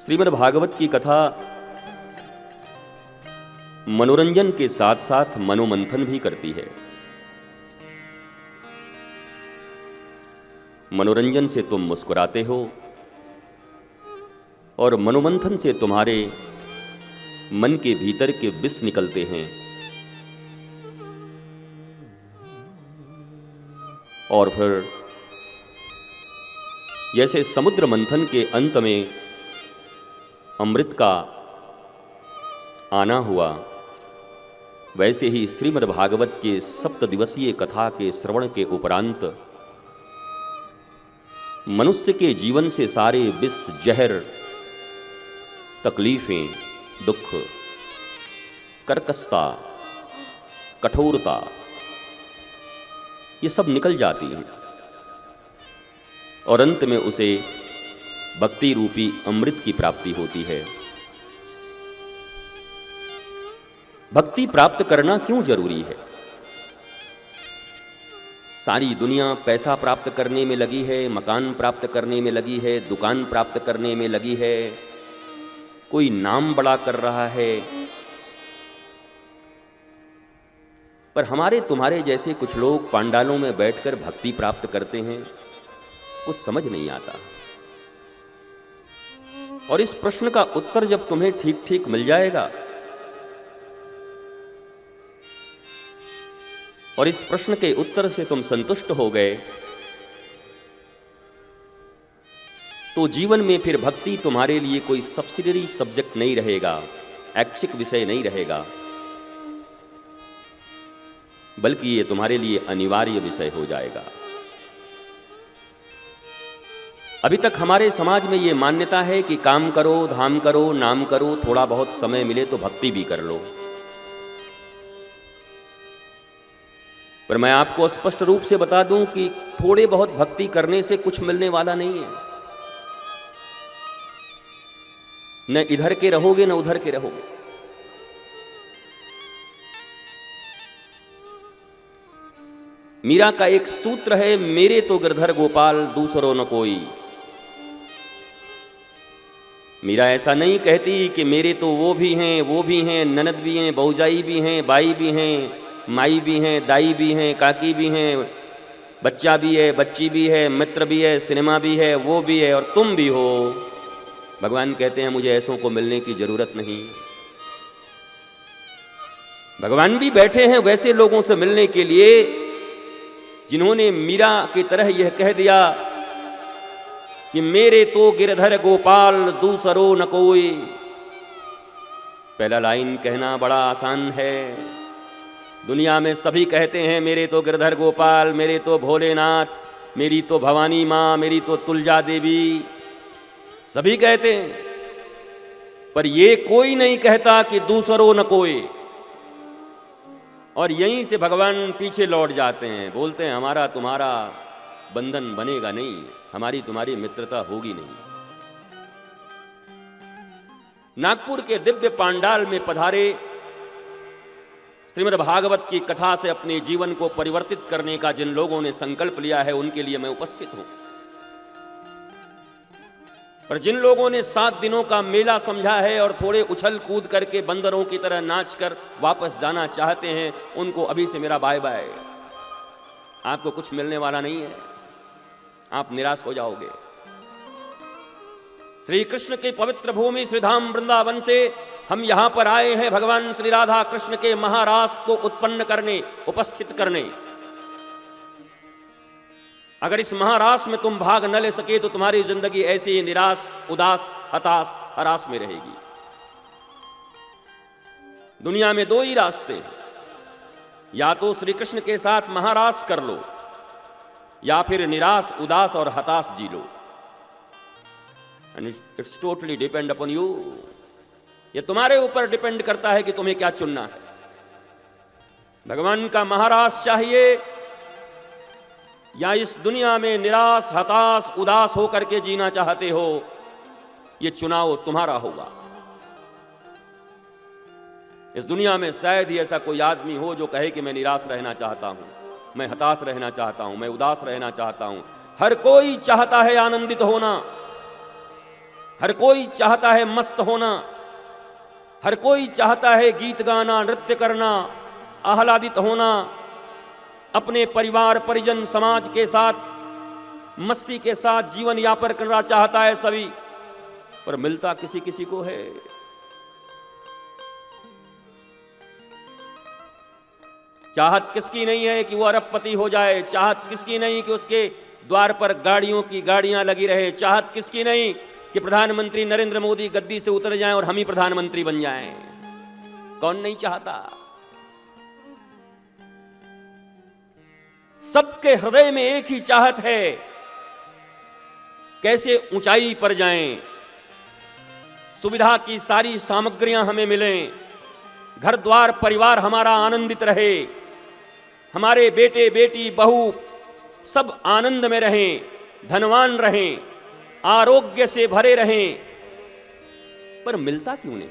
श्रीमद् भागवत की कथा मनोरंजन के साथ साथ मनोमंथन भी करती है। मनोरंजन से तुम मुस्कुराते हो और मनोमंथन से तुम्हारे मन के भीतर के विष निकलते हैं और फिर जैसे समुद्र मंथन के अंत में अमृत का आना हुआ, वैसे ही श्रीमद् भागवत के 7 दिवसीय कथा के श्रवण के उपरांत मनुष्य के जीवन से सारे विष, जहर, तकलीफें, दुख, कर्कशता, कठोरता ये सब निकल जाती हैं और अंत में उसे भक्ति रूपी अमृत की प्राप्ति होती है। भक्ति प्राप्त करना क्यों जरूरी है? सारी दुनिया पैसा प्राप्त करने में लगी है, मकान प्राप्त करने में लगी है, दुकान प्राप्त करने में लगी है, कोई नाम बड़ा कर रहा है, पर हमारे तुम्हारे जैसे कुछ लोग पांडालों में बैठकर भक्ति प्राप्त करते हैं, कुछ समझ नहीं आता। और इस प्रश्न का उत्तर जब तुम्हें ठीक ठीक मिल जाएगा और इस प्रश्न के उत्तर से तुम संतुष्ट हो गए, तो जीवन में फिर भक्ति तुम्हारे लिए कोई सब्सिडरी सब्जेक्ट नहीं रहेगा, ऐच्छिक विषय नहीं रहेगा, बल्कि ये तुम्हारे लिए अनिवार्य विषय हो जाएगा। अभी तक हमारे समाज में ये मान्यता है कि काम करो, धाम करो, नाम करो, थोड़ा बहुत समय मिले तो भक्ति भी कर लो। पर मैं आपको स्पष्ट रूप से बता दूं कि थोड़े बहुत भक्ति करने से कुछ मिलने वाला नहीं है। न इधर के रहोगे न उधर के रहोगे। मीरा का एक सूत्र है, मेरे तो गिरधर गोपाल दूसरो न कोई। मीरा ऐसा नहीं कहती कि मेरे तो वो भी हैं, ननद भी हैं, भौजाई भी हैं, बाई भी हैं, माई भी हैं, दाई भी हैं, काकी भी हैं, बच्चा भी है, बच्ची भी है, मित्र भी है, सिनेमा भी है, वो भी है और तुम भी हो। भगवान कहते हैं मुझे ऐसों को मिलने की जरूरत नहीं। भगवान भी बैठे हैं वैसे लोगों से मिलने के लिए जिन्होंने मीरा की तरह यह कह दिया कि मेरे तो गिरधर गोपाल दूसरो न कोई। पहला लाइन कहना बड़ा आसान है। दुनिया में सभी कहते हैं मेरे तो गिरधर गोपाल, मेरे तो भोलेनाथ, मेरी तो भवानी माँ, मेरी तो तुलजा देवी, सभी कहते हैं, पर ये कोई नहीं कहता कि दूसरो न कोई। और यहीं से भगवान पीछे लौट जाते हैं, बोलते हैं हमारा तुम्हारा बंधन बनेगा नहीं, हमारी तुम्हारी मित्रता होगी नहीं। नागपुर के दिव्य पांडाल में पधारे श्रीमद् भागवत की कथा से अपने जीवन को परिवर्तित करने का जिन लोगों ने संकल्प लिया है, उनके लिए मैं उपस्थित हूं। पर जिन लोगों ने 7 दिनों का मेला समझा है और थोड़े उछल कूद करके बंदरों की तरह नाच कर वापस जाना चाहते हैं, उनको अभी से मेरा बाय बाय। आपको कुछ मिलने वाला नहीं है, आप निराश हो जाओगे। श्री कृष्ण की पवित्र भूमि श्रीधाम वृंदावन से हम यहां पर आए हैं भगवान श्री राधा कृष्ण के महारास को उत्पन्न करने, उपस्थित करने। अगर इस महारास में तुम भाग न ले सके तो तुम्हारी जिंदगी ऐसे ही निराश, उदास, हताश, हरास में रहेगी। दुनिया में 2 ही रास्ते हैं, या तो श्री कृष्ण के साथ महारास कर लो या फिर निराश, उदास और हताश जी लो। And it's totally depend upon you. ये तुम्हारे ऊपर डिपेंड करता है कि तुम्हें क्या चुनना है। भगवान का महारास चाहिए या इस दुनिया में निराश, हताश, उदास होकर के जीना चाहते हो, ये चुनाव तुम्हारा होगा। इस दुनिया में शायद ही ऐसा कोई आदमी हो जो कहे कि मैं निराश रहना चाहता हूं, मैं हताश रहना चाहता हूं, मैं उदास रहना चाहता हूं। हर कोई चाहता है आनंदित होना, हर कोई चाहता है मस्त होना, हर कोई चाहता है गीत गाना, नृत्य करना, आह्लादित होना, अपने परिवार परिजन समाज के साथ मस्ती के साथ जीवन यापन करना चाहता है सभी, पर मिलता किसी किसी को है। चाहत किसकी नहीं है कि वो अरबपति हो जाए, चाहत किसकी नहीं कि उसके द्वार पर गाड़ियों की गाड़ियां लगी रहे, चाहत किसकी नहीं कि प्रधानमंत्री नरेंद्र मोदी गद्दी से उतर जाएं और हम ही प्रधानमंत्री बन जाएं। कौन नहीं चाहता? सबके हृदय में एक ही चाहत है, कैसे ऊंचाई पर जाएं, सुविधा की सारी सामग्रियां हमें मिलें, घर द्वार परिवार हमारा आनंदित रहे, हमारे बेटे बेटी बहू सब आनंद में रहें, धनवान रहें, आरोग्य से भरे रहें, पर मिलता क्यों नहीं?